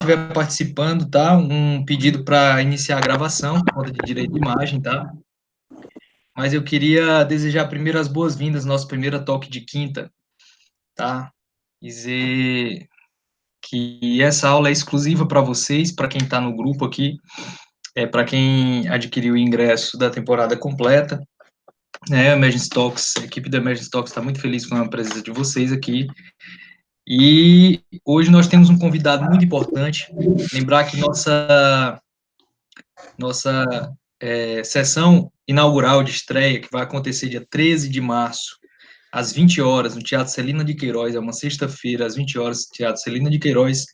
estiver participando, tá? Um pedido para iniciar a gravação, por conta de direito de imagem, tá? Mas eu queria desejar primeiro as boas-vindas, nosso primeiro toque de quinta, tá? Dizer que essa aula é exclusiva para vocês, para quem está no grupo aqui, para quem adquiriu o ingresso da temporada completa, né? A equipe da Emergence Talks está muito feliz com a presença de vocês aqui. E hoje nós temos um convidado muito importante. Lembrar que nossa sessão inaugural de estreia, que vai acontecer dia 13 de março, às 20 horas, no Teatro Celina de Queiroz, é uma sexta-feira, às 20 horas, Teatro Celina de Queiroz,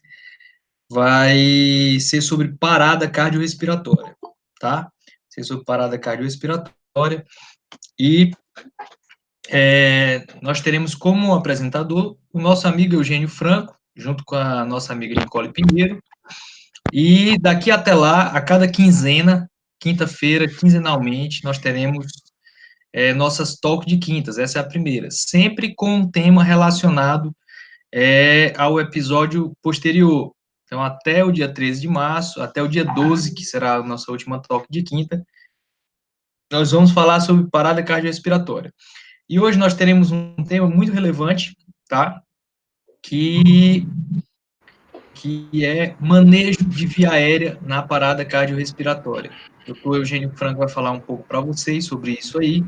vai ser sobre parada cardiorrespiratória, tá? Ser sobre parada cardiorrespiratória. E nós teremos como apresentador o nosso amigo Eugênio Franco, junto com a nossa amiga Nicole Pinheiro. E daqui até lá, a cada quinzena, quinta-feira, quinzenalmente, nós teremos nossas talk de quintas, essa é a primeira, sempre com um tema relacionado ao episódio posterior. Então, até o dia 13 de março, até o dia 12, que será a nossa última talk de quinta, nós vamos falar sobre parada cardiorrespiratória. E hoje nós teremos um tema muito relevante, tá? Que é manejo de via aérea na parada cardiorrespiratória. O doutor Eugênio Franco vai falar um pouco para vocês sobre isso aí.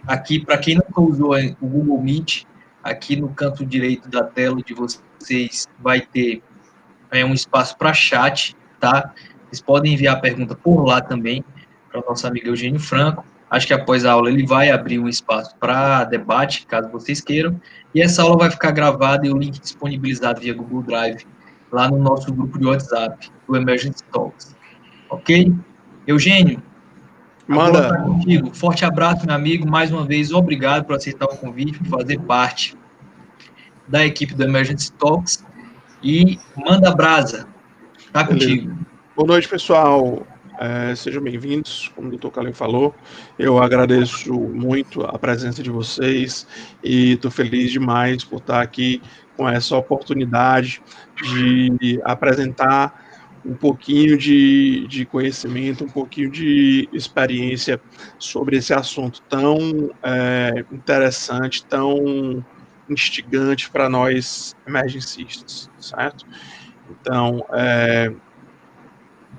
Aqui, para quem nunca usou o Google Meet, aqui no canto direito da tela de vocês vai ter um espaço para chat, tá? Vocês podem enviar a pergunta por lá também, para o nosso amigo Eugênio Franco. Acho que após a aula ele vai abrir um espaço para debate, caso vocês queiram. E essa aula vai ficar gravada e o link disponibilizado via Google Drive lá no nosso grupo de WhatsApp, do Emergence Talks. Ok? Eugênio, a bola está contigo. Forte abraço, meu amigo. Mais uma vez, obrigado por aceitar o convite, por fazer parte da equipe do Emergence Talks. E manda brasa. Tá contigo. Boa noite, pessoal. Sejam bem-vindos, como o Dr. Calil falou. Eu agradeço muito a presença de vocês e estou feliz demais por estar aqui com essa oportunidade de apresentar um pouquinho de conhecimento, um pouquinho de experiência sobre esse assunto tão interessante, tão instigante para nós emergencistas, certo? Então,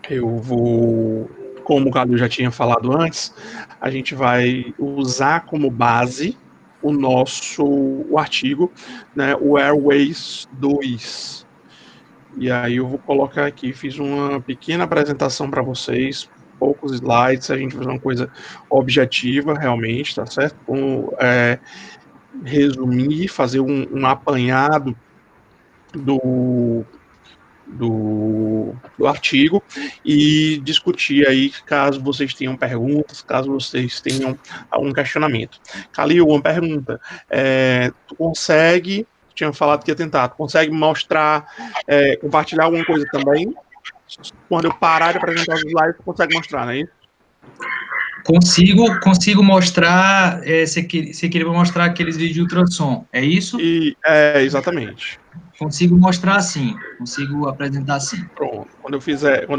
eu vou, como o Calil já tinha falado antes, a gente vai usar como base o artigo, né, o Airways 2. E aí eu vou colocar aqui, fiz uma pequena apresentação para vocês, poucos slides, a gente vai fazer uma coisa objetiva realmente, tá certo? Resumir, fazer um apanhado do artigo e discutir aí caso vocês tenham perguntas, caso vocês tenham algum questionamento. Calil, uma pergunta. Tu consegue, tinha falado que ia tentar, tu consegue mostrar, compartilhar alguma coisa também? Quando eu parar de apresentar os slides, tu consegue mostrar, não é isso? Consigo mostrar, você queria mostrar aqueles vídeos de ultrassom, é isso? Exatamente. Consigo mostrar sim, consigo apresentar sim. Pronto, quando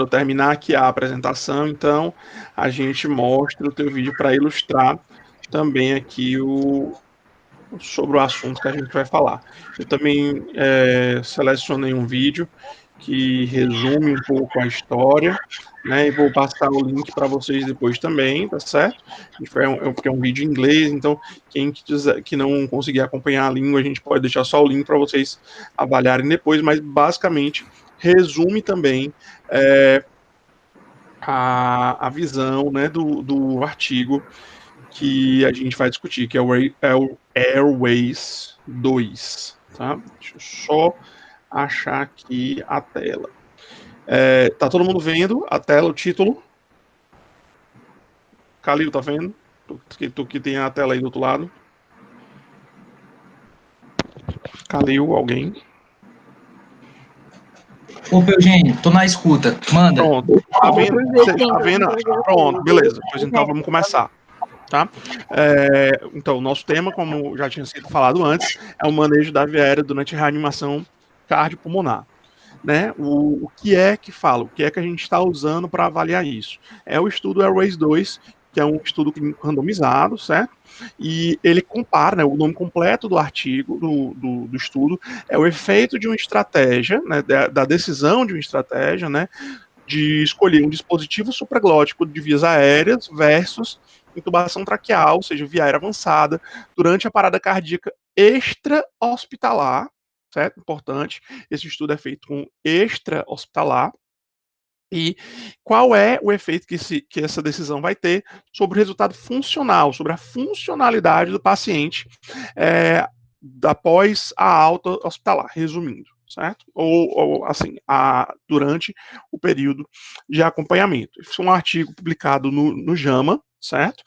eu terminar aqui a apresentação, então, a gente mostra o teu vídeo para ilustrar também aqui sobre o assunto que a gente vai falar. Eu também selecionei um vídeo que resume um pouco a história, né, e vou passar o link para vocês depois também, tá certo? Porque é um vídeo em inglês, então quem que não conseguir acompanhar a língua, a gente pode deixar só o link para vocês avaliarem depois, mas basicamente resume também a visão, né, do artigo que a gente vai discutir, que é o Airways 2, tá? Deixa eu só achar aqui a tela. Tá todo mundo vendo a tela, o título? Calil, tá vendo? Tu que tem a tela aí do outro lado. Calil, alguém? Opa, Eugênio, tô na escuta, manda. Pronto, tá vendo? Você tá vendo? Pronto, beleza, pois então vamos começar. Tá? Então, o nosso tema, como já tinha sido falado antes, é o manejo da via aérea durante a reanimação cardiopulmonar. né? O que é que fala? O que é que a gente está usando para avaliar isso? É o estudo Airways 2, que é um estudo clínico randomizado, certo? E ele compara, né, o nome completo do artigo, do estudo, é o efeito de uma estratégia, né, da decisão de uma estratégia, né, de escolher um dispositivo supraglótico de vias aéreas versus intubação traqueal, ou seja, via aérea avançada, durante a parada cardíaca extra-hospitalar, certo? Importante, esse estudo é feito com extra-hospitalar, e qual é o efeito que essa decisão vai ter sobre o resultado funcional, sobre a funcionalidade do paciente após a alta hospitalar, resumindo, certo? Ou assim, durante o período de acompanhamento. Isso é um artigo publicado no JAMA, certo?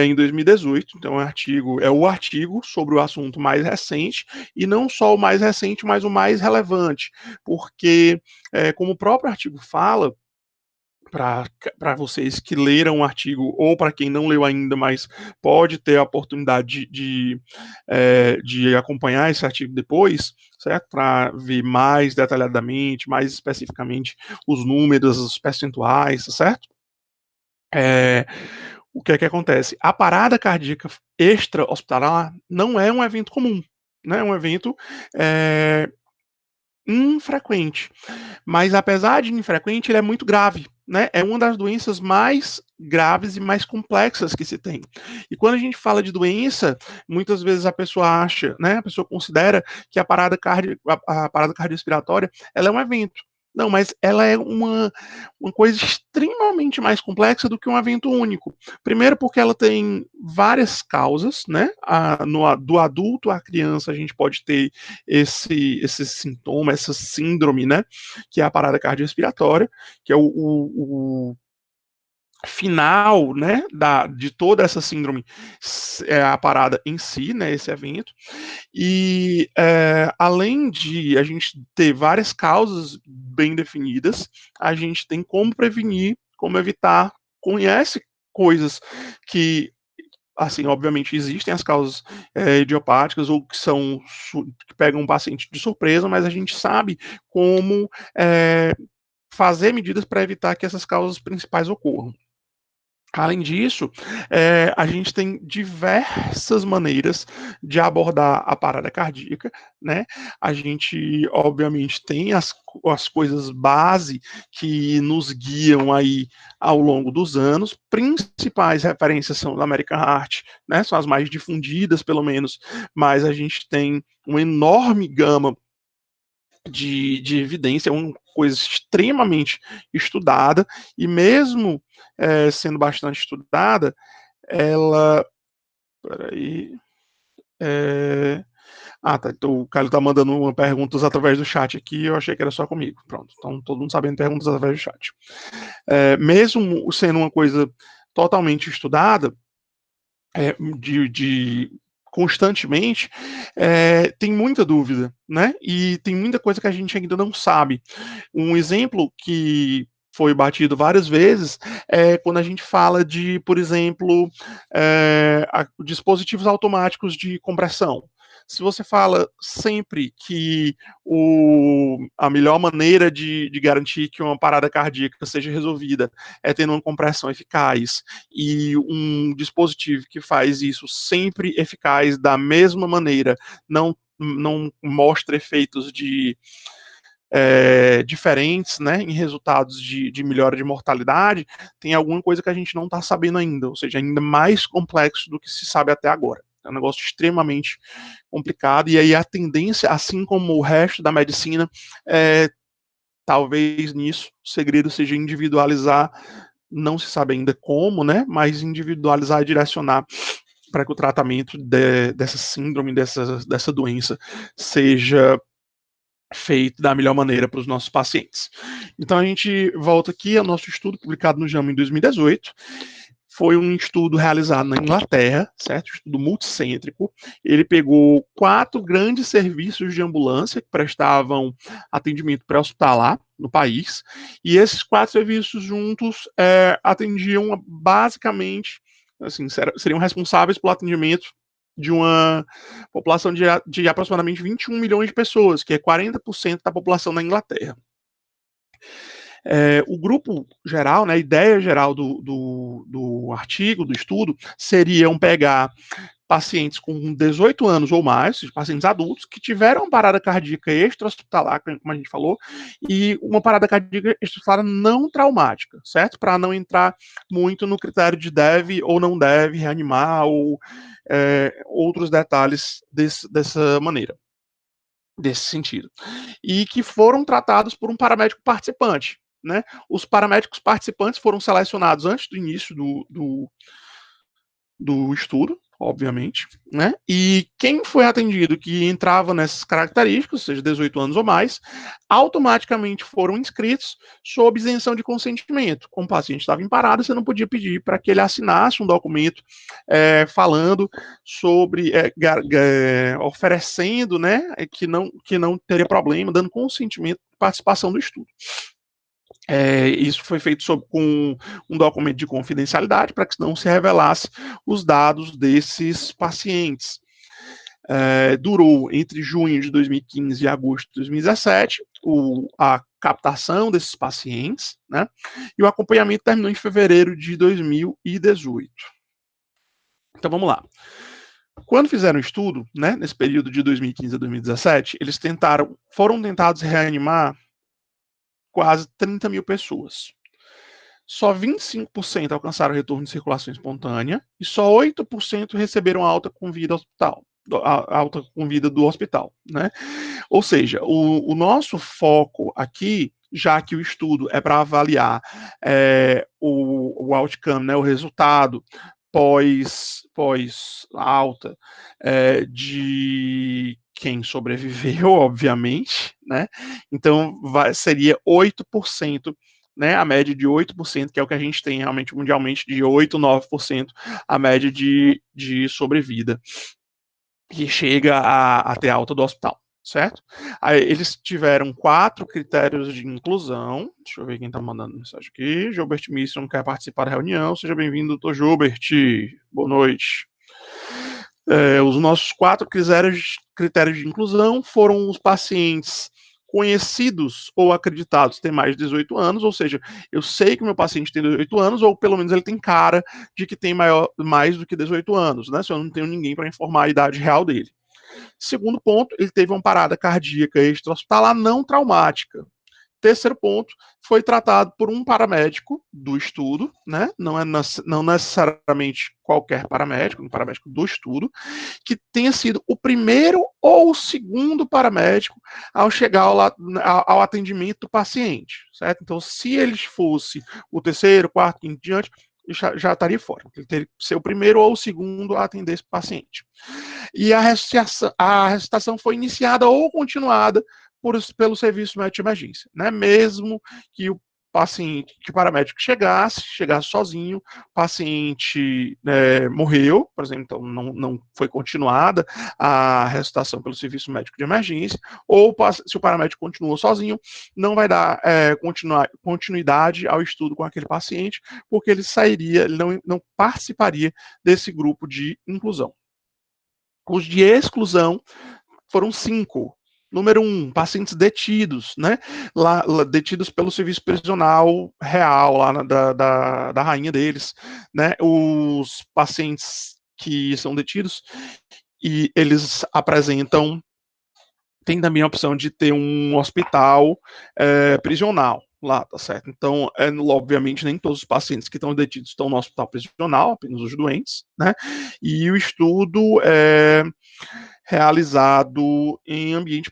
Em 2018, então é o artigo sobre o assunto mais recente, e não só o mais recente, mas o mais relevante, porque, como o próprio artigo fala, para vocês que leram o artigo, ou para quem não leu ainda, mas pode ter a oportunidade de acompanhar esse artigo depois, certo? Para ver mais detalhadamente, mais especificamente, os números, os percentuais, certo? O que é que acontece? A parada cardíaca extra-hospitalar não é um evento comum, né? É um evento é, infrequente. Mas apesar de infrequente, ele é muito grave, né? É uma das doenças mais graves e mais complexas que se tem. E quando a gente fala de doença, muitas vezes a pessoa acha, né? A pessoa considera que a parada cardiorrespiratória, ela é um evento. Não, mas ela é uma coisa extremamente mais complexa do que um evento único. Primeiro, porque ela tem várias causas, né? Do adulto à criança, a gente pode ter esse sintoma, essa síndrome, né? Que é a parada cardiorrespiratória, que é o final, né, de toda essa síndrome, é a parada em si, né, esse evento, e além de a gente ter várias causas bem definidas, a gente tem como prevenir, como evitar, conhece coisas que, assim, obviamente existem as causas idiopáticas ou que pegam um paciente de surpresa, mas a gente sabe como fazer medidas para evitar que essas causas principais ocorram. Além disso, a gente tem diversas maneiras de abordar a parada cardíaca, né? A gente, obviamente, tem as coisas base que nos guiam aí ao longo dos anos. Principais referências são da American Heart, né? São as mais difundidas, pelo menos, mas a gente tem uma enorme gama de evidência, é uma coisa extremamente estudada, e mesmo sendo bastante estudada, ela. Peraí. Tá. Então o Caio tá mandando uma perguntas através do chat aqui, eu achei que era só comigo. Pronto. Então todo mundo sabendo perguntas através do chat. Mesmo sendo uma coisa totalmente estudada, de constantemente, tem muita dúvida, né? E tem muita coisa que a gente ainda não sabe. Um exemplo que foi batido várias vezes é quando a gente fala de, por exemplo, dispositivos automáticos de compressão. Se você fala sempre que a melhor maneira de garantir que uma parada cardíaca seja resolvida é tendo uma compressão eficaz, e um dispositivo que faz isso sempre eficaz da mesma maneira não mostra efeitos diferentes, né, em resultados de melhora de mortalidade, tem alguma coisa que a gente não está sabendo ainda, ou seja, ainda mais complexo do que se sabe até agora. É um negócio extremamente complicado, e aí a tendência, assim como o resto da medicina, talvez nisso o segredo seja individualizar, não se sabe ainda como, né, mas individualizar e direcionar para que o tratamento dessa síndrome, dessa doença, seja feito da melhor maneira para os nossos pacientes. Então a gente volta aqui ao nosso estudo publicado no JAMA em 2018. Foi um estudo realizado na Inglaterra, certo? Um estudo multicêntrico. Ele pegou 4 grandes serviços de ambulância que prestavam atendimento pré-hospitalar no país, e esses 4 serviços juntos atendiam basicamente, assim, seriam responsáveis pelo atendimento de uma população de aproximadamente 21 milhões de pessoas, que é 40% da população da Inglaterra. O grupo geral, né, a ideia geral do artigo, do estudo, seriam pegar pacientes com 18 anos ou mais, pacientes adultos, que tiveram parada cardíaca extra-hospitalar, como a gente falou, e uma parada cardíaca extra-hospitalar não traumática, certo? Para não entrar muito no critério de deve ou não deve reanimar, ou outros detalhes dessa maneira, desse sentido. E que foram tratados por um paramédico participante, né? Os paramédicos participantes foram selecionados antes do início do estudo, obviamente, né? E quem foi atendido que entrava nessas características, ou seja, 18 anos ou mais, automaticamente foram inscritos sob isenção de consentimento. Como o paciente estava em parada, você não podia pedir para que ele assinasse um documento falando sobre, oferecendo, né, que não teria problema, dando consentimento de participação do estudo. Isso foi feito com um documento de confidencialidade para que não se revelasse os dados desses pacientes. Durou entre junho de 2015 e agosto de 2017 a captação desses pacientes, né? E o acompanhamento terminou em fevereiro de 2018. Então vamos lá. Quando fizeram o estudo, né, nesse período de 2015 a 2017, foram tentados reanimar quase 30 mil pessoas. Só 25% alcançaram retorno de circulação espontânea e só 8% receberam alta com vida do hospital, né? Ou seja, o nosso foco aqui, já que o estudo é para avaliar o outcome, né, o resultado pós alta de quem sobreviveu, obviamente, né? Então seria 8%, né, a média de 8%, que é o que a gente tem realmente mundialmente, de 8, 9%, a média de sobrevida, que chega a ter alta do hospital, certo? Aí, eles tiveram 4 critérios de inclusão. Deixa eu ver quem está mandando mensagem aqui. Gilbert Misson quer participar da reunião. Seja bem-vindo, doutor Gilbert. Boa noite. Os nossos 4 critérios de inclusão foram os pacientes conhecidos ou acreditados ter mais de 18 anos, ou seja, eu sei que meu paciente tem 18 anos, ou pelo menos ele tem cara de que tem mais do que 18 anos, né? Se eu não tenho ninguém para informar a idade real dele. Segundo ponto, ele teve uma parada cardíaca extra-hospitalar não traumática. Terceiro ponto, foi tratado por um paramédico do estudo, né? Não necessariamente qualquer paramédico, um paramédico do estudo, que tenha sido o primeiro ou o segundo paramédico ao chegar ao atendimento do paciente, certo? Então, se ele fosse o terceiro, quarto, quinto diante, já estaria fora. Ele teria que ser o primeiro ou o segundo a atender esse paciente. E a ressuscitação foi iniciada ou continuada pelo serviço médico de emergência, né? Mesmo que o paciente, que o paramédico chegasse sozinho, o paciente morreu, por exemplo, então não foi continuada a ressuscitação pelo serviço médico de emergência, ou se o paramédico continuou sozinho, não vai dar continuidade ao estudo com aquele paciente, porque ele não participaria desse grupo de inclusão. Os de exclusão foram 5. Número 1, pacientes detidos, né? Detidos pelo serviço prisional real, lá da rainha deles, né? Os pacientes que são detidos e eles tem também a opção de ter um hospital prisional lá, tá certo? Então, obviamente, nem todos os pacientes que estão detidos estão no hospital prisional, apenas os doentes, né? E o estudo é realizado em ambiente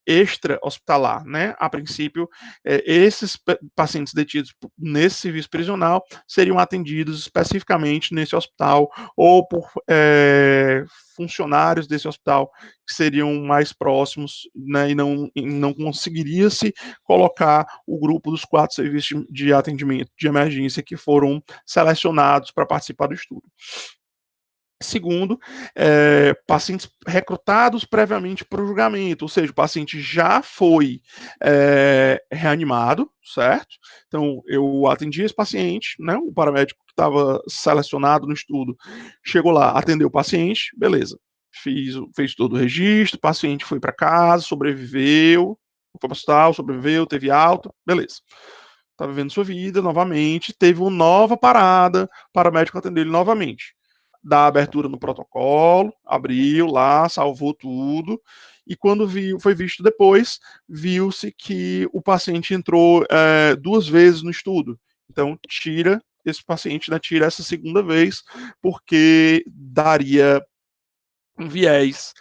extra-hospitalar, né? A princípio, esses pacientes detidos nesse serviço prisional seriam atendidos especificamente nesse hospital ou por funcionários desse hospital que seriam mais próximos, né? E não conseguiria se colocar o grupo dos 4 serviços de atendimento de emergência que foram selecionados para participar do estudo. Segundo, pacientes recrutados previamente para o julgamento, ou seja, o paciente já foi reanimado, certo? Então, eu atendi esse paciente, né? O paramédico que estava selecionado no estudo chegou lá, atendeu o paciente, beleza. Fez todo o registro, o paciente foi para casa, sobreviveu, foi para o hospital, sobreviveu, teve alta, beleza. Está vivendo sua vida novamente, teve uma nova parada, o paramédico atendeu ele novamente. Dá abertura no protocolo, abriu lá, salvou tudo, e quando foi visto depois, viu-se que o paciente entrou 2 vezes no estudo. Então, tira esse paciente, né, tira essa segunda vez, porque daria um viés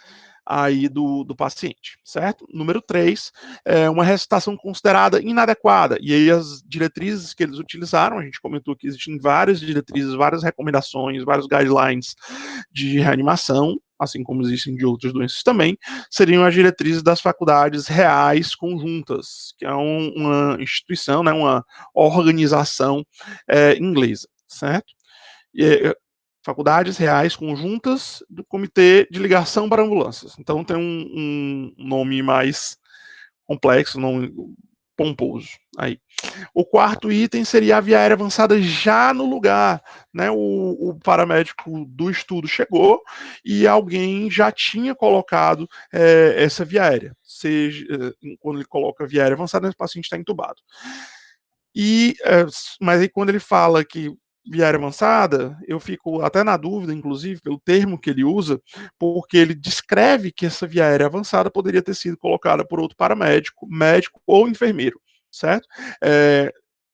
aí do paciente, certo? Número 3, uma recitação considerada inadequada, e aí as diretrizes que eles utilizaram, a gente comentou que existem várias diretrizes, várias recomendações, vários guidelines de reanimação, assim como existem de outras doenças também, seriam as diretrizes das faculdades reais conjuntas, que é uma instituição, né, uma organização inglesa, certo? E, faculdades reais conjuntas do Comitê de Ligação para Ambulâncias. Então tem um nome mais complexo, nome pomposo aí. O quarto item seria a via aérea avançada já no lugar, né? O paramédico do estudo chegou e alguém já tinha colocado essa via aérea. Seja, quando ele coloca a via aérea avançada, o paciente está entubado. Mas aí quando ele fala que via aérea avançada, eu fico até na dúvida, inclusive, pelo termo que ele usa, porque ele descreve que essa via aérea avançada poderia ter sido colocada por outro paramédico, médico ou enfermeiro, certo?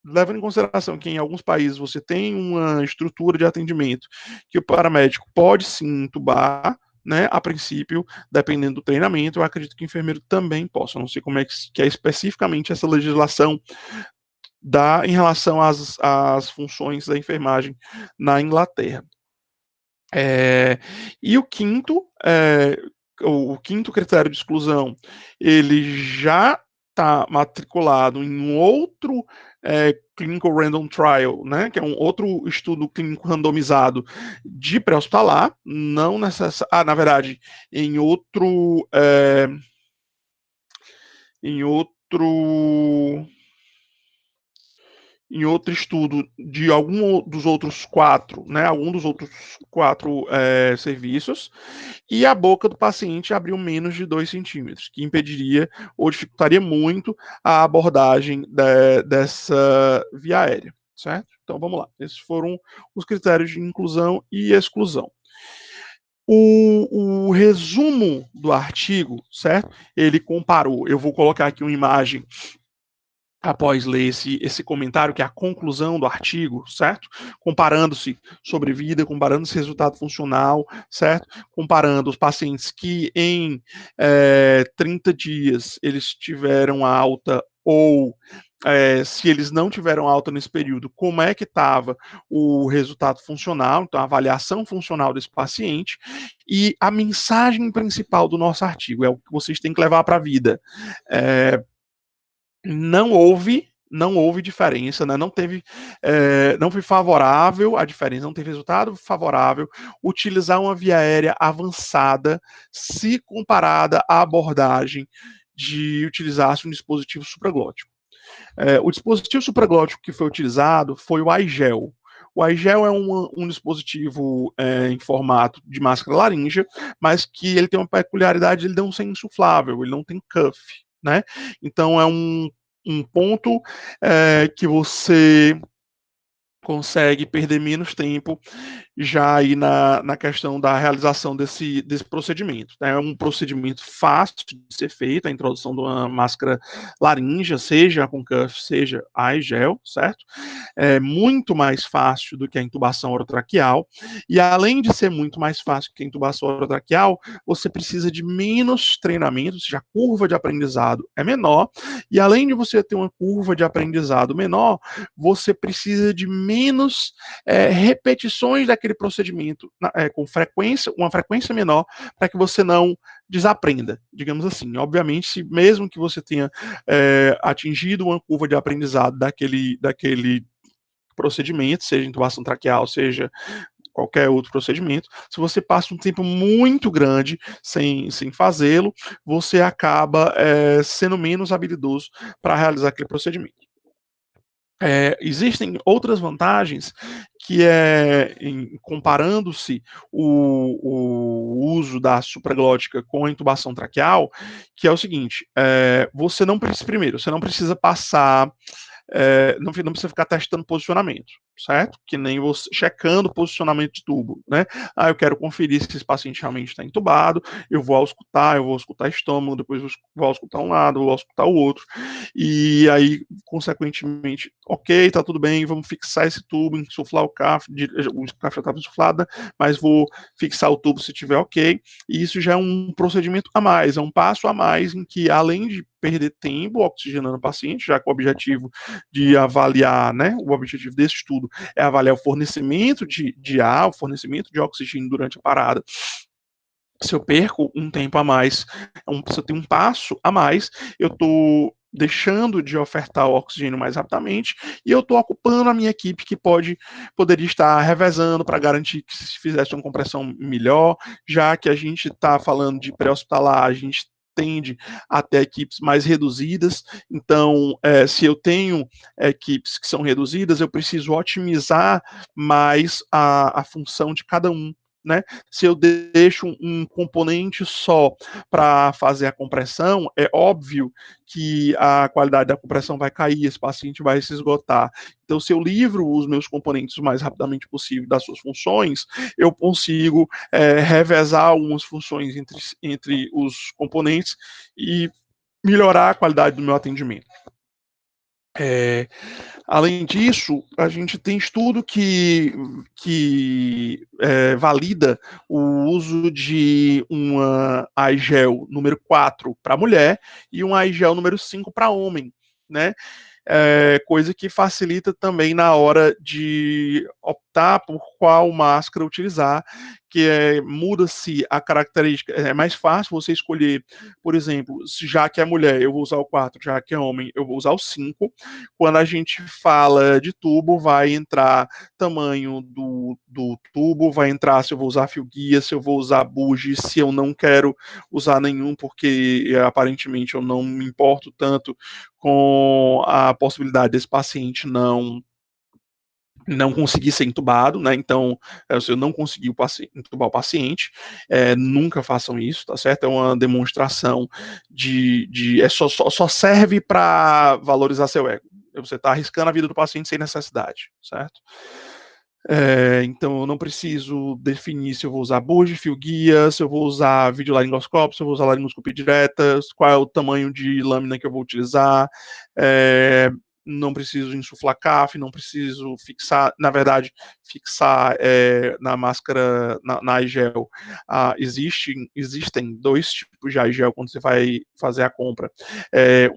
Levando em consideração que em alguns países você tem uma estrutura de atendimento que o paramédico pode sim entubar, né, a princípio, dependendo do treinamento, eu acredito que o enfermeiro também possa. Eu não sei como é que é especificamente essa legislação em relação às funções da enfermagem na Inglaterra. E o quinto critério de exclusão, ele já está matriculado em um outro clinical random trial, né, que é um outro estudo clínico randomizado de pré-hospitalar, não necessariamente, na verdade, em outro em outro estudo de algum dos outros quatro, né, algum dos outros quatro serviços, e a boca do paciente abriu menos de 2 centímetros, que impediria ou dificultaria muito a abordagem dessa via aérea, certo? Então vamos lá, esses foram os critérios de inclusão e exclusão. O resumo do artigo, certo? Ele comparou, eu vou colocar aqui uma imagem após ler esse comentário, que é a conclusão do artigo, certo? Comparando-se sobrevida, comparando esse resultado funcional, certo? Comparando os pacientes que em 30 dias eles tiveram alta ou se eles não tiveram alta nesse período, como é que estava o resultado funcional, então a avaliação funcional desse paciente, e a mensagem principal do nosso artigo, é o que vocês têm que levar para a vida. Não houve diferença, né? Não foi favorável a diferença, não teve resultado favorável utilizar uma via aérea avançada se comparada à abordagem de utilizar-se um dispositivo supraglótico. O dispositivo supraglótico que foi utilizado foi o iGel. O iGel é um dispositivo em formato de máscara laríngea, mas que ele tem uma peculiaridade, ele não é insuflável, ele não tem cuff, né? Então é um ponto que você consegue perder menos tempo já aí na questão da realização desse procedimento. Né? É um procedimento fácil de ser feito, a introdução de uma máscara laríngea, seja com cuff, seja a gel, certo? É muito mais fácil do que a intubação orotraqueal, e além de ser muito mais fácil que a intubação orotraqueal, você precisa de menos treinamento, ou seja, a curva de aprendizado é menor, e além de você ter uma curva de aprendizado menor, você precisa de menos repetições daquele procedimento com uma frequência menor, para que você não desaprenda, digamos assim. Obviamente, se mesmo que você tenha atingido uma curva de aprendizado daquele procedimento, seja intubação traqueal, seja qualquer outro procedimento, se você passa um tempo muito grande sem fazê-lo, você acaba sendo menos habilidoso para realizar aquele procedimento. Existem outras vantagens que comparando-se o uso da supraglótica com a intubação traqueal, que é o seguinte, você não precisa passar, não precisa ficar testando posicionamento, certo? Que nem você checando o posicionamento de tubo, né? Eu quero conferir se esse paciente realmente está entubado, eu vou auscultar estômago, depois vou auscultar um lado, vou auscultar o outro, e aí, consequentemente, ok, tá tudo bem, vamos fixar esse tubo, insuflar o CAF já estava insuflado, mas vou fixar o tubo se tiver ok, e isso já é um procedimento a mais, é um passo a mais em que, além de perder tempo oxigenando o paciente, já que o objetivo de avaliar, né, o objetivo desse estudo é avaliar o fornecimento de ar, o fornecimento de oxigênio durante a parada. Se eu perco um tempo a mais, se eu tenho um passo a mais, eu estou deixando de ofertar o oxigênio mais rapidamente e eu estou ocupando a minha equipe que poderia estar revezando para garantir que se fizesse uma compressão melhor, já que a gente está falando de pré-hospitalar, a gente tende a ter equipes mais reduzidas, então se eu tenho equipes que são reduzidas, eu preciso otimizar mais a função de cada um, né? Se eu deixo um componente só para fazer a compressão, é óbvio que a qualidade da compressão vai cair, esse paciente vai se esgotar. Então, se eu livro os meus componentes o mais rapidamente possível das suas funções, eu consigo revezar algumas funções entre os componentes e melhorar a qualidade do meu atendimento. Além disso, a gente tem estudo que valida o uso de uma iGel número 4 para mulher e uma iGel número 5 para homem, né? Coisa que facilita também na hora de optar por qual máscara utilizar, que muda-se a característica, é mais fácil você escolher, por exemplo, já que é mulher, eu vou usar o 4, já que é homem, eu vou usar o 5. Quando a gente fala de tubo, vai entrar tamanho do tubo, vai entrar se eu vou usar fio guia, se eu vou usar bugie, se eu não quero usar nenhum, porque aparentemente eu não me importo tanto com a possibilidade desse paciente não conseguir ser entubado, né? Então, se eu não conseguir entubar o paciente, nunca façam isso, tá certo? É uma demonstração só serve para valorizar seu ego. Você está arriscando a vida do paciente sem necessidade, certo? Então, eu não preciso definir se eu vou usar bugie, fio guia, se eu vou usar videolaringoscópio, se eu vou usar laringoscopia direta, qual é o tamanho de lâmina que eu vou utilizar, não preciso insuflar CAF, não preciso fixar, na verdade, na máscara, na iGel. Existem dois tipos de iGel quando você vai fazer a compra.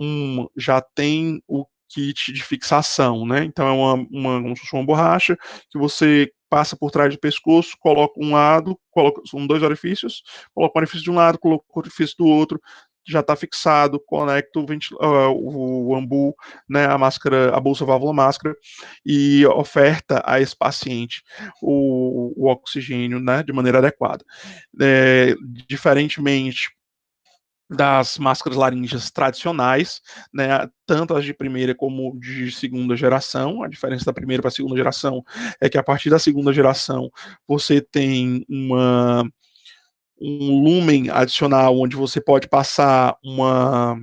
Um já tem o kit de fixação, né? Então é como se fosse uma borracha que você passa por trás do pescoço, coloca um lado, são 2 orifícios, coloca o orifício de um lado, coloca o orifício do outro, já está fixado, conecta o ambu, né, a bolsa válvula máscara, e oferta a esse paciente o oxigênio, né, de maneira adequada. Diferentemente das máscaras laríngeas tradicionais, né, tanto as de primeira como de segunda geração. A diferença da primeira para a segunda geração é que a partir da segunda geração você tem um lumen adicional onde você pode passar uma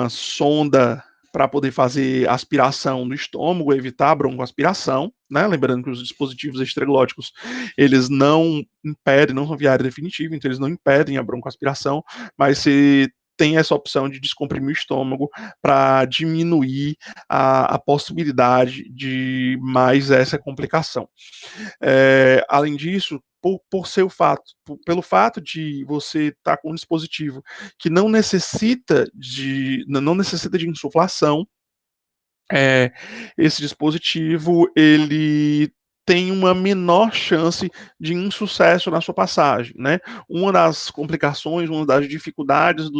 sonda para poder fazer aspiração no estômago, evitar a broncoaspiração, né? Lembrando que os dispositivos extraglóticos, eles não impedem, não são via aérea definitiva, então eles não impedem a broncoaspiração, mas se tem essa opção de descomprimir o estômago para diminuir a possibilidade de mais essa complicação. Além disso, pelo fato de você estar com um dispositivo que não necessita de insuflação, esse dispositivo ele tem uma menor chance de insucesso na sua passagem, né? Uma das complicações, uma das dificuldades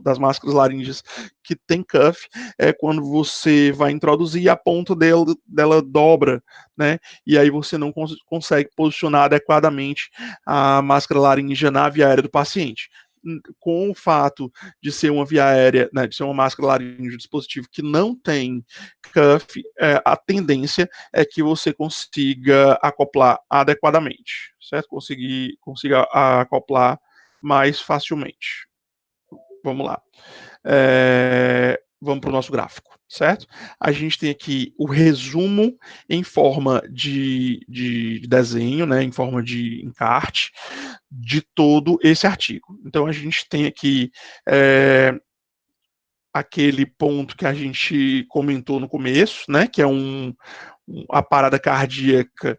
das máscaras laríngeas que tem cuff é quando você vai introduzir e a ponta dela dobra, né? E aí você não consegue posicionar adequadamente a máscara laríngea na via aérea do paciente. Com o fato de ser uma via aérea, né, de ser uma máscara laríngea de dispositivo que não tem cuff, a tendência é que você consiga acoplar adequadamente, certo? Consiga acoplar mais facilmente. Vamos lá. Vamos para o nosso gráfico, certo? A gente tem aqui o resumo em forma de desenho, né, em forma de encarte, de todo esse artigo. Então, a gente tem aqui aquele ponto que a gente comentou no começo, né, que é a parada cardíaca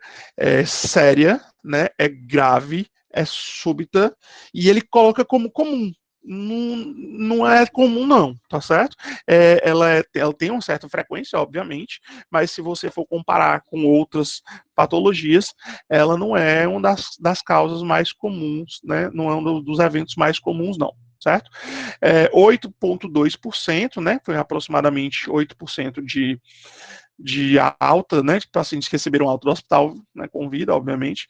séria, né, é grave, é súbita, e ele coloca como comum. Não é comum, não, tá certo? Ela tem uma certa frequência, obviamente, mas se você for comparar com outras patologias, ela não é uma das causas mais comuns, né? Não é um dos eventos mais comuns, não, certo? 8,2%, né? Foi aproximadamente 8% de alta, né, de pacientes que receberam alta do hospital, né, com vida, obviamente,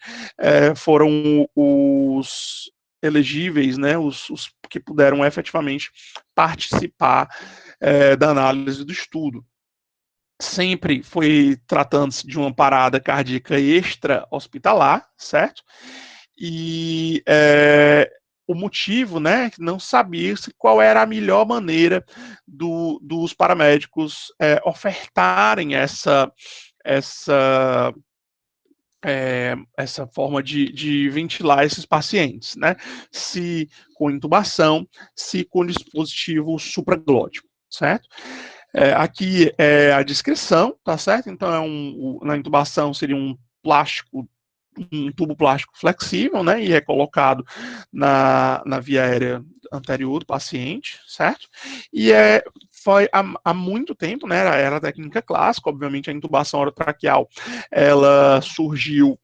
foram os elegíveis, né, os que puderam efetivamente participar da análise do estudo. Sempre foi tratando-se de uma parada cardíaca extra-hospitalar, certo? E o motivo, né, não sabia-se qual era a melhor maneira dos paramédicos ofertarem essa forma de ventilar esses pacientes, né? Se com intubação, se com dispositivo supraglótico, certo? Aqui é a descrição, tá certo? Então, na intubação seria um tubo plástico flexível, né? E é colocado na via aérea anterior do paciente, certo? E foi há muito tempo, né? Era a técnica clássica, obviamente a intubação orotraqueal, ela surgiu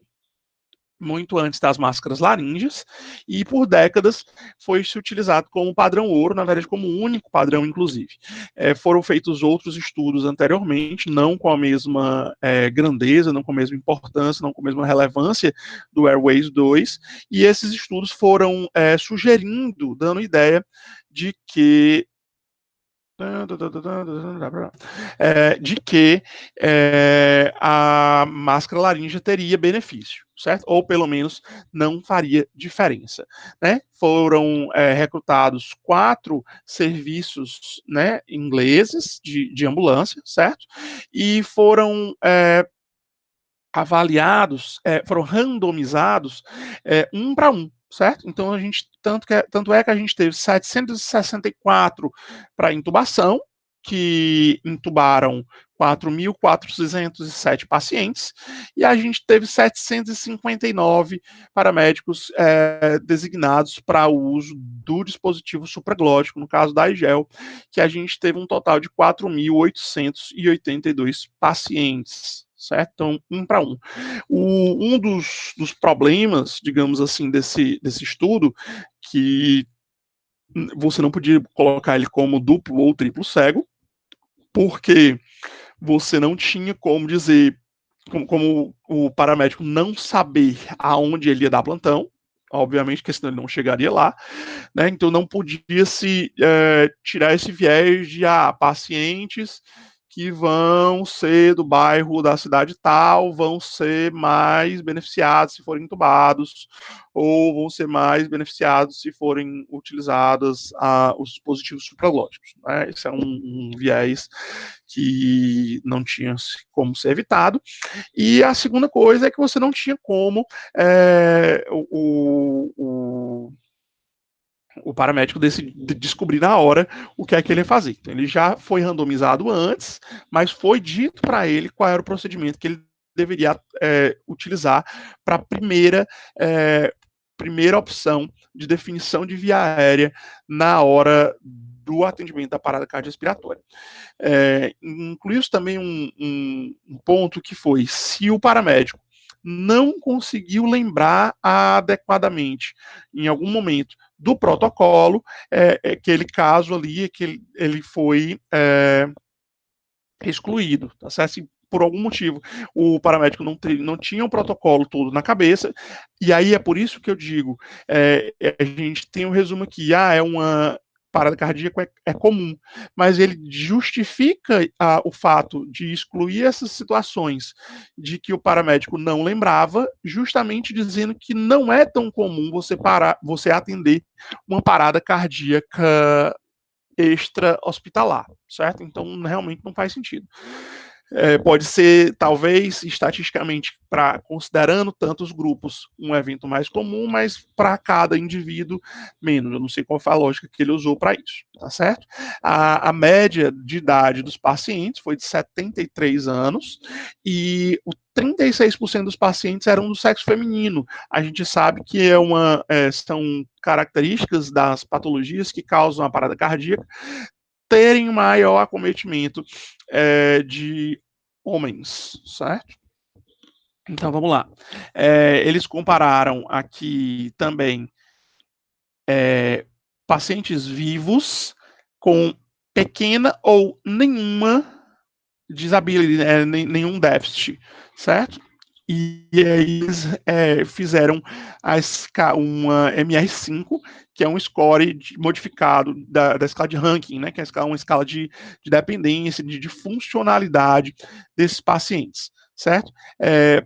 muito antes das máscaras laríngeas, e por décadas foi se utilizado como padrão ouro, na verdade como único padrão, inclusive. Foram feitos outros estudos anteriormente, não com a mesma grandeza, não com a mesma importância, não com a mesma relevância do Airways 2, e esses estudos foram sugerindo, dando ideia de que a máscara laríngea teria benefício, certo? Ou pelo menos não faria diferença, né? Foram recrutados 4 serviços, né, ingleses de ambulância, certo? E foram avaliados, foram randomizados 1 para 1, certo? Então a gente tanto é que a gente teve 764 para intubação, que intubaram 4.407 pacientes, e a gente teve 759 paramédicos designados para o uso do dispositivo supraglótico, no caso da IGEL, que a gente teve um total de 4.882 pacientes, certo? Então, 1 para 1. Um dos problemas, digamos assim, desse estudo, que você não podia colocar ele como duplo ou triplo cego, porque você não tinha como dizer, como o paramédico não saber aonde ele ia dar plantão, obviamente, porque senão ele não chegaria lá, né? Então não podia se tirar esse viés de pacientes que vão ser do bairro da cidade tal, vão ser mais beneficiados se forem intubados, ou vão ser mais beneficiados se forem utilizados os dispositivos supraglóticos, né? Esse é um viés que não tinha como ser evitado. E a segunda coisa é que você não tinha como o paramédico descobrir na hora o que é que ele ia fazer. Então, ele já foi randomizado antes, mas foi dito para ele qual era o procedimento que ele deveria utilizar para a primeira opção de definição de via aérea na hora do atendimento da parada cardiorrespiratória. Incluiu também um ponto que foi, se o paramédico não conseguiu lembrar adequadamente, em algum momento, do protocolo, aquele caso ali, que ele foi excluído, tá certo? Assim, por algum motivo, o paramédico não tinha o protocolo todo na cabeça, e aí é por isso que eu digo, a gente tem um resumo aqui, é uma parada cardíaca é comum, mas ele justifica o fato de excluir essas situações de que o paramédico não lembrava, justamente dizendo que não é tão comum você atender uma parada cardíaca extra-hospitalar, certo? Então, realmente não faz sentido. Pode ser, talvez, estatisticamente, considerando tantos grupos, um evento mais comum, mas para cada indivíduo, menos. Eu não sei qual foi a lógica que ele usou para isso, tá certo? A média de idade dos pacientes foi de 73 anos e o 36% dos pacientes eram do sexo feminino. A gente sabe que são características das patologias que causam a parada cardíaca terem maior acometimento de homens, certo? Então vamos lá. Eles compararam aqui também pacientes vivos com pequena ou nenhuma disability, nenhum déficit, certo? E aí eles fizeram uma MR5, que é um score modificado da escala de ranking, né? Que é uma escala de dependência, de funcionalidade desses pacientes, certo? E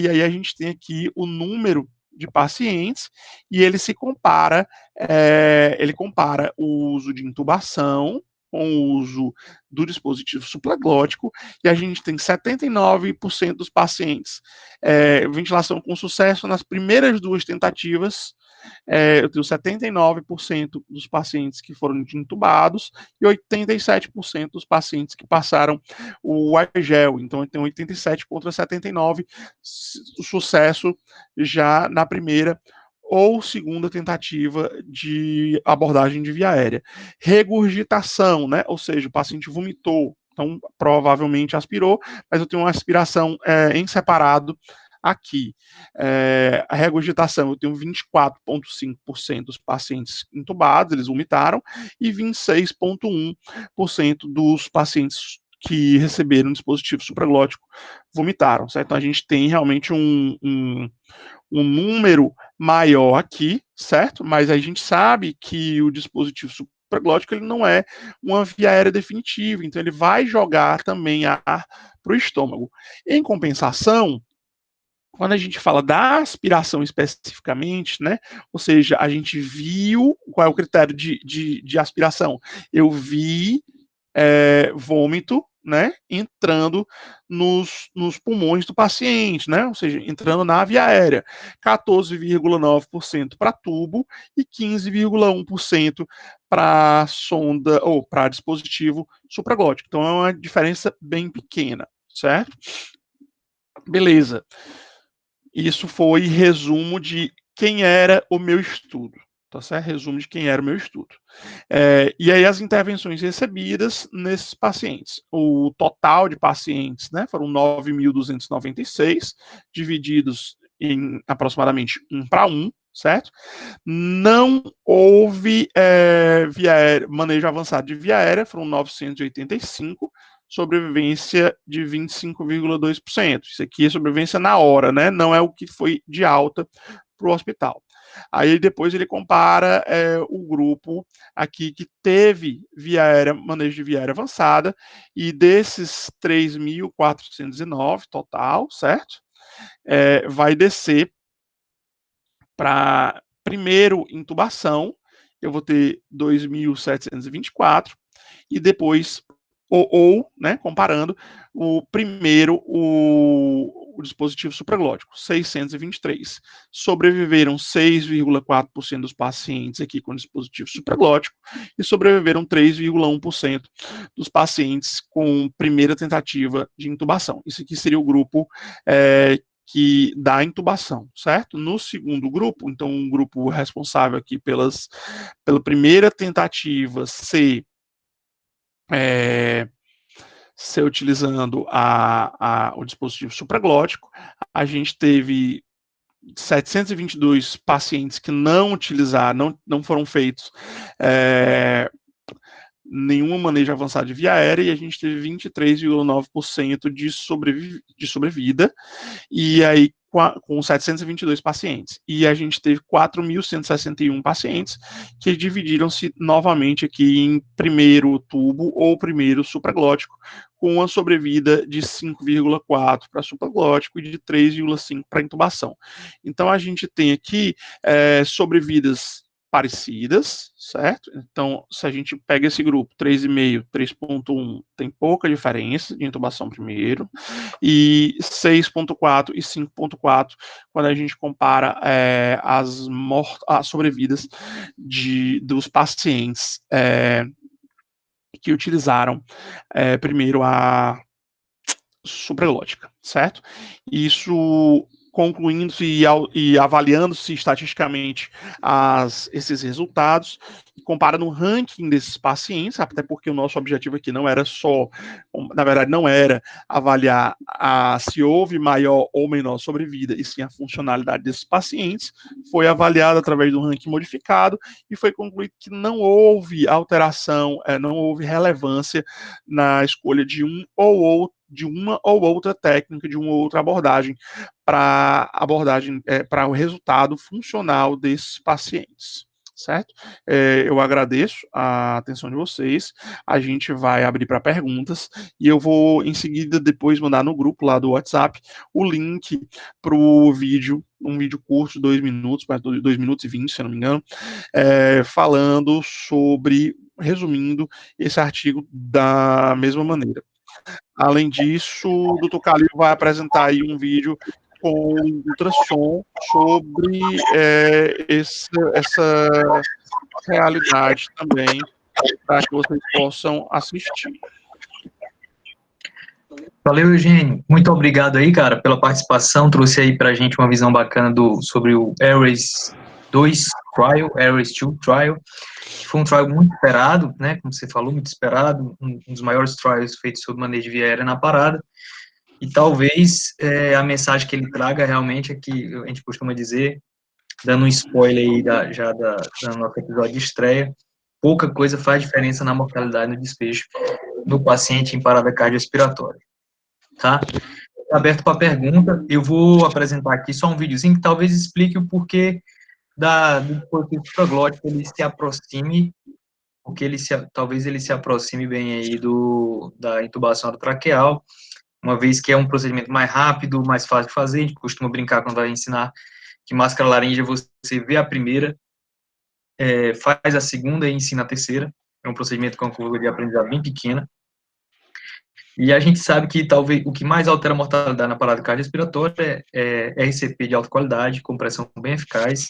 aí a gente tem aqui o número de pacientes e ele compara o uso de intubação com o uso do dispositivo supraglótico, e a gente tem 79% dos pacientes ventilação com sucesso nas primeiras duas tentativas. Eu tenho 79% dos pacientes que foram intubados e 87% dos pacientes que passaram o AIGEL. Então, eu tenho 87 contra 79, o sucesso já na primeira ou segunda tentativa de abordagem de via aérea. Regurgitação, né? Ou seja, o paciente vomitou, então provavelmente aspirou, mas eu tenho uma aspiração em separado aqui. A regurgitação, eu tenho 24,5% dos pacientes intubados, eles vomitaram, e 26,1% dos pacientes que receberam dispositivo supraglótico vomitaram, certo? Então a gente tem realmente um número maior aqui, certo? Mas a gente sabe que o dispositivo supraglótico ele não é uma via aérea definitiva, então ele vai jogar também ar para o estômago. Em compensação, quando a gente fala da aspiração especificamente, né? Ou seja, a gente viu qual é o critério de aspiração. Eu vi vômito, né, entrando nos pulmões do paciente, né, ou seja, entrando na via aérea, 14,9% para tubo e 15,1% para sonda ou para dispositivo supraglótico. Então é uma diferença bem pequena, certo? Beleza. Isso foi resumo de quem era o meu estudo, tá certo? Resumo de quem era o meu estudo. E aí as intervenções recebidas nesses pacientes. O total de pacientes, né, foram 9.296, divididos em aproximadamente 1 para 1, certo? Não houve manejo avançado de via aérea, foram 985, sobrevivência de 25,2%. Isso aqui é sobrevivência na hora, né? Não é o que foi de alta para o hospital. Aí depois ele compara o grupo aqui que teve manejo de via aérea avançada, e desses 3.409 total, certo? Vai descer para primeiro intubação, eu vou ter 2.724, e depois, né, comparando, o primeiro, o dispositivo supraglótico, 623. Sobreviveram 6,4% dos pacientes aqui com dispositivo supraglótico e sobreviveram 3,1% dos pacientes com primeira tentativa de intubação. Isso aqui seria o grupo que dá intubação, certo? No segundo grupo, então um grupo responsável aqui pela primeira tentativa ser ser utilizando o dispositivo supraglótico. A gente teve 722 pacientes que não utilizaram, não foram feitos nenhum manejo avançado de via aérea, e a gente teve 23,9% de sobrevida, e aí com 722 pacientes. E a gente teve 4.161 pacientes que dividiram-se novamente aqui em primeiro tubo ou primeiro supraglótico, com uma sobrevida de 5,4 para supraglótico e de 3,5 para intubação. Então a gente tem aqui sobrevidas parecidas, certo? Então, se a gente pega esse grupo 3,5, 3,1, tem pouca diferença de intubação primeiro, e 6,4 e 5,4 quando a gente compara as sobrevidas dos pacientes que utilizaram primeiro a supraglótica, certo? Isso concluindo-se e avaliando-se estatisticamente esses resultados, compara no ranking desses pacientes, até porque o nosso objetivo aqui não era só, na verdade não era avaliar se houve maior ou menor sobrevida, e sim a funcionalidade desses pacientes, foi avaliado através do ranking modificado, e foi concluído que não houve alteração, não houve relevância na escolha de uma ou outra técnica, de uma ou outra abordagem para o resultado funcional desses pacientes, certo? Eu agradeço a atenção de vocês, a gente vai abrir para perguntas, e eu vou em seguida depois mandar no grupo lá do WhatsApp o link para o vídeo, um vídeo curto, 2 minutos, 2 minutos e 20, se eu não me engano, falando sobre, resumindo esse artigo da mesma maneira. Além disso, o Dr. Calil vai apresentar aí um vídeo com ultrassom sobre essa realidade também, para que vocês possam assistir. Valeu, Eugênio. Muito obrigado aí, cara, pela participação. Trouxe aí pra gente uma visão bacana sobre o AirRace 2 Trial, AirRace 2 Trial, que foi um trial muito esperado, né, como você falou, muito esperado, um dos maiores trials feitos sobre manejo de via aérea na parada, e talvez a mensagem que ele traga realmente é que a gente costuma dizer, dando um spoiler aí do nosso episódio de estreia, pouca coisa faz diferença na mortalidade no desfecho do paciente em parada cardiorrespiratória, tá? Aberto para pergunta, eu vou apresentar aqui só um videozinho que talvez explique o porquê do dispositivo supraglótico ele se aproxime, porque talvez ele se aproxime bem aí da intubação traqueal, uma vez que é um procedimento mais rápido, mais fácil de fazer. A gente costuma brincar quando vai ensinar que máscara laríngea, você vê a primeira, faz a segunda e ensina a terceira. É um procedimento com uma curva de aprendizado bem pequena. E a gente sabe que talvez o que mais altera a mortalidade na parada cardiorrespiratória é RCP de alta qualidade, compressão bem eficaz,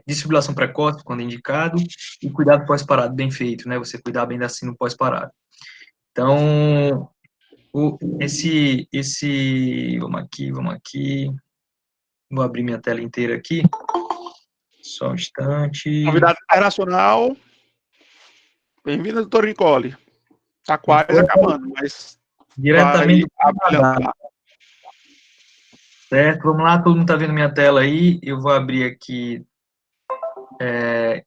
desfibrilação precoce, quando indicado, e cuidado pós-parado bem feito, né? Você cuidar bem da sino pós-parado. Então, vamos aqui, vou abrir minha tela inteira aqui, só um instante. Convidado internacional, bem-vindo, doutor Nicole. Está quase acabando, mas diretamente do Canadá. Certo, vamos lá, todo mundo está vendo minha tela aí, eu vou abrir aqui,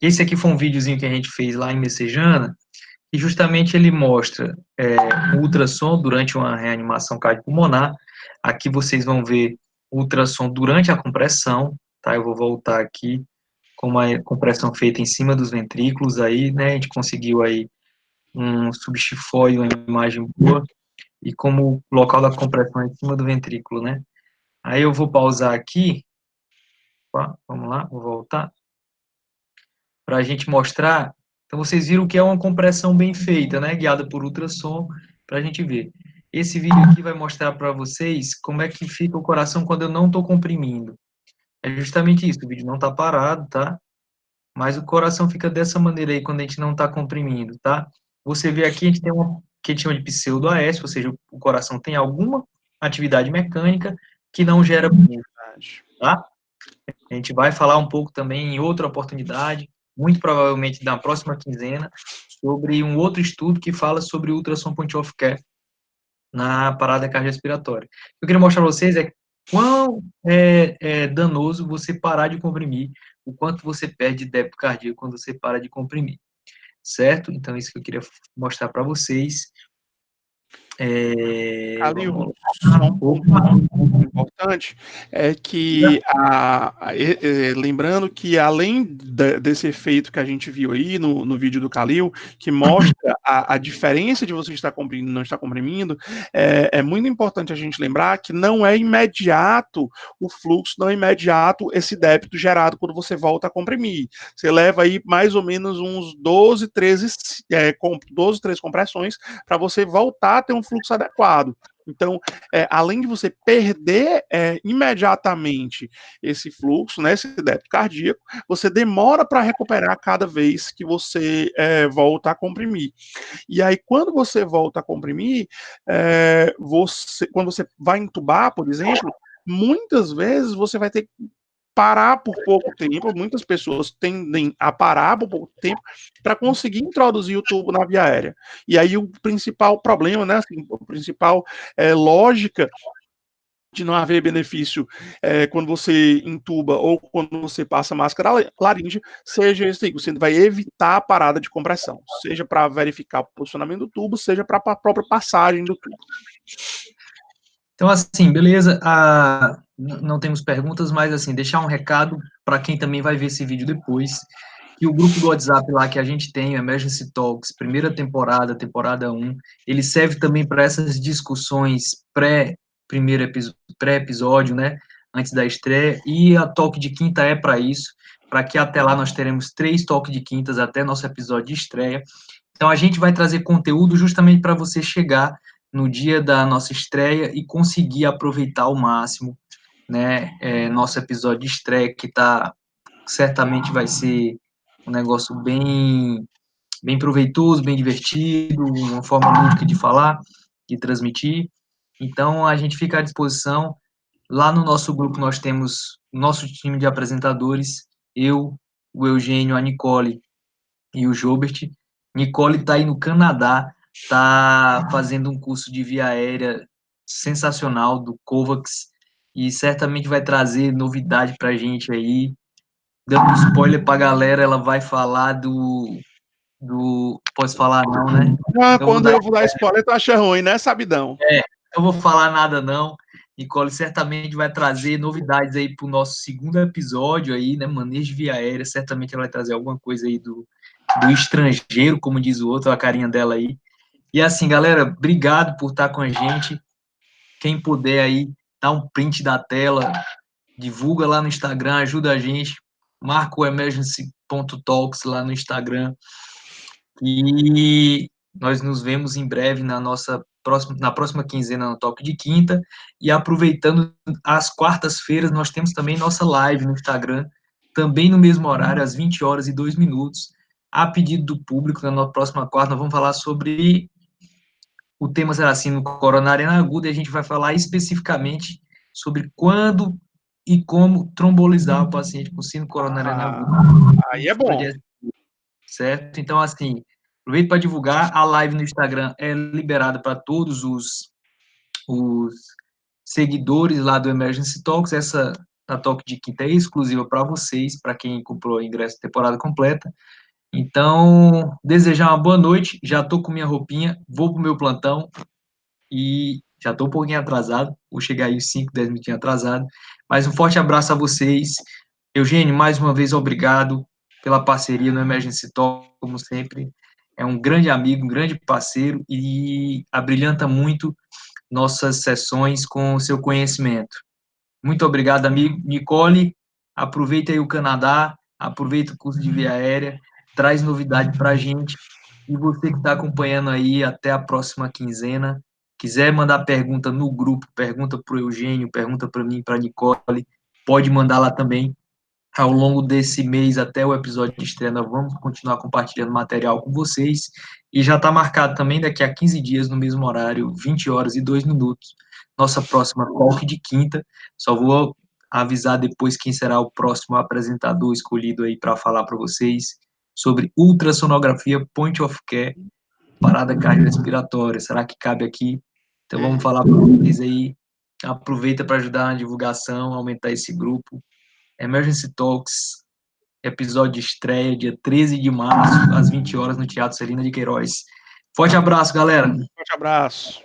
esse aqui foi um videozinho que a gente fez lá em Messejana, e justamente ele mostra o ultrassom durante uma reanimação cardiopulmonar. Aqui vocês vão ver o ultrassom durante a compressão, tá? Eu vou voltar aqui com uma compressão feita em cima dos ventrículos aí, né? A gente conseguiu aí um subchifóide, uma imagem boa, e como o local da compressão é em cima do ventrículo, né? Aí eu vou pausar aqui, vamos lá, vou voltar, para a gente mostrar. Então, vocês viram que é uma compressão bem feita, né? Guiada por ultrassom, para a gente ver. Esse vídeo aqui vai mostrar para vocês como é que fica o coração quando eu não estou comprimindo. É justamente isso, o vídeo não está parado, tá? Mas o coração fica dessa maneira aí quando a gente não está comprimindo, tá? Você vê aqui, a gente tem uma que a gente chama de pseudo-AS, ou seja, o coração tem alguma atividade mecânica que não gera pulso, tá? A gente vai falar um pouco também em outra oportunidade, muito provavelmente na próxima quinzena, sobre um outro estudo que fala sobre o ultrassom point of care na parada cardiorrespiratória. Eu queria mostrar para vocês quão é danoso você parar de comprimir, o quanto você perde de débito cardíaco quando você para de comprimir, certo? Então, isso que eu queria mostrar para vocês. Calil, só um ponto importante é que, lembrando que além desse efeito que a gente viu aí no vídeo do Calil, que mostra a diferença de você estar comprimindo e não estar comprimindo, é muito importante a gente lembrar que não é imediato o fluxo, não é imediato esse débito gerado quando você volta a comprimir. Você leva aí mais ou menos uns 12, 13 compressões para você voltar a ter um fluxo adequado. Então, além de você perder imediatamente esse fluxo, né, esse débito cardíaco, você demora para recuperar cada vez que você volta a comprimir. E aí, quando você volta a comprimir, quando você vai entubar, por exemplo, muitas vezes você vai ter que parar por pouco tempo, muitas pessoas tendem a parar por pouco tempo para conseguir introduzir o tubo na via aérea. E aí o principal problema, né, assim, a principal lógica de não haver benefício quando você intuba ou quando você passa máscara laríngea, seja esse aí, você vai evitar a parada de compressão, seja para verificar o posicionamento do tubo, seja para a própria passagem do tubo. Então, assim, beleza, não temos perguntas, mas, assim, deixar um recado para quem também vai ver esse vídeo depois, que o grupo do WhatsApp lá que a gente tem, o Emergency Talks, primeira temporada, temporada 1, ele serve também para essas discussões pré-episódio, né, antes da estreia, e a Talk de Quinta é para isso, para que até lá nós teremos 3 Talk de Quintas até nosso episódio de estreia. Então, a gente vai trazer conteúdo justamente para você chegar no dia da nossa estreia e conseguir aproveitar ao máximo, né, nosso episódio de estreia, que certamente vai ser um negócio bem proveitoso, bem divertido, uma forma lúdica de falar, de transmitir. Então, a gente fica à disposição. Lá no nosso grupo nós temos o nosso time de apresentadores, eu, o Eugênio, a Nicole e o Jobert. Nicole está aí no Canadá, está fazendo um curso de via aérea sensacional do COVAX e certamente vai trazer novidade para a gente aí. Dando spoiler para a galera, ela vai falar do. Posso falar não, né? Quando eu vou dar spoiler, tu acha ruim, né, sabidão? Não vou falar nada não. Nicole certamente vai trazer novidades aí para o nosso segundo episódio aí, né? Manejo de via aérea. Certamente ela vai trazer alguma coisa aí do estrangeiro, como diz o outro, a carinha dela aí. E assim, galera, obrigado por estar com a gente. Quem puder aí, dá um print da tela, divulga lá no Instagram, ajuda a gente. Marca o emergency.talks lá no Instagram. E nós nos vemos em breve na próxima quinzena no Toque de Quinta. E aproveitando, às quartas-feiras, nós temos também nossa live no Instagram, também no mesmo horário, às 20 horas e 2 minutos, a pedido do público. Na próxima quarta, nós vamos falar sobre. O tema será assim, no coronariana aguda, e a gente vai falar especificamente sobre quando e como trombolizar o paciente com síndrome coronariana aguda. Aí é bom. Certo? Então, assim, aproveito para divulgar, a live no Instagram é liberada para todos os seguidores lá do Emergency Talks, essa a Talk de Quinta é exclusiva para vocês, para quem comprou o ingresso temporada completa. Então, desejar uma boa noite, já estou com minha roupinha, vou para o meu plantão, e já estou um pouquinho atrasado, vou chegar aí 5, 10 minutinhos atrasado, mas um forte abraço a vocês. Eugênio, mais uma vez, obrigado pela parceria no Emergency Talk, como sempre. É um grande amigo, um grande parceiro e abrilhanta muito nossas sessões com o seu conhecimento. Muito obrigado, amigo. Nicole, aproveita aí o Canadá, aproveita o curso de via aérea, traz novidade para a gente. E você que está acompanhando aí, até a próxima quinzena. Quiser mandar pergunta no grupo, pergunta para o Eugênio, pergunta para mim, para a Nicole, pode mandar lá também. Ao longo desse mês, até o episódio de estreia, nós vamos continuar compartilhando material com vocês. E já está marcado também daqui a 15 dias, no mesmo horário, 20 horas e 2 minutos, nossa próxima talk de quinta. Só vou avisar depois quem será o próximo apresentador escolhido aí para falar para vocês. sobre ultrassonografia point of care, parada cardiorrespiratória. Será que cabe aqui? Então vamos falar para vocês aí. Aproveita para ajudar na divulgação, aumentar esse grupo. Emergency Talks, episódio de estreia, dia 13 de março, às 20 horas, no Teatro Celina de Queiroz. Forte abraço, galera. Forte abraço.